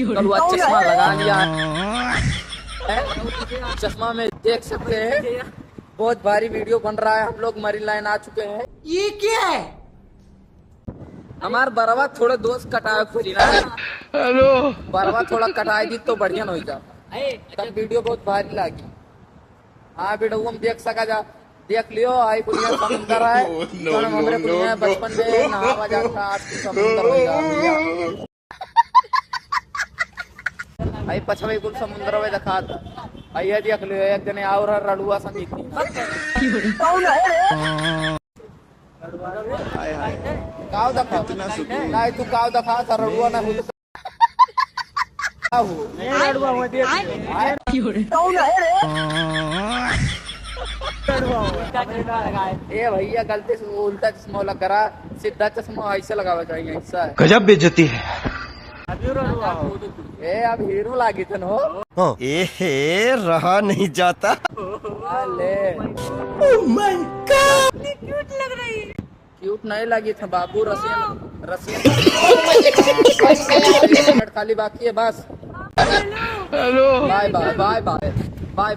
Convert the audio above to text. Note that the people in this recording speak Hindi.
कलुआ चश्मा लगा लिया है। चश्मा में देख सकते हैं बहुत भारी वीडियो बन रहा है। हम लोग मरीन लाइन आ चुके हैं। ये क्या है? हमार बरवा थोड़े दोस्त कटाए खुशी ना। हेलो बरवा थोड़ा कटाए दी तो बढ़िया हो जाता, तब वीडियो बहुत भारी लगी। हाँ वीडियो हम देख सका जा, देख लियो। आई कुड़िया समुंदर है, हमारे कुड़िया बचपन में नहावा जाता, आज की समुंदर हो गया। आई पछवे कुल समुंदर में देखा था। आई देख लियो एक जने और रड़ुआ सा दिखी। काव दखा नहीं तू काव दखा था रड़ुआ ना हो। ए भैया गलती से उल्टा चश्मा लग रहा, सीधा चश्मा ऐसे लगावा चाहिए। ऐसा है गजब बेइज्जती है। ए अब हीरो लागी थे हो। ए रहा नहीं जाता। ले क्यूट लग रही है। क्यूट नहीं लगी था बाबू। रसियन खाली बाकी है बस। Hello bye bye bye bye bye.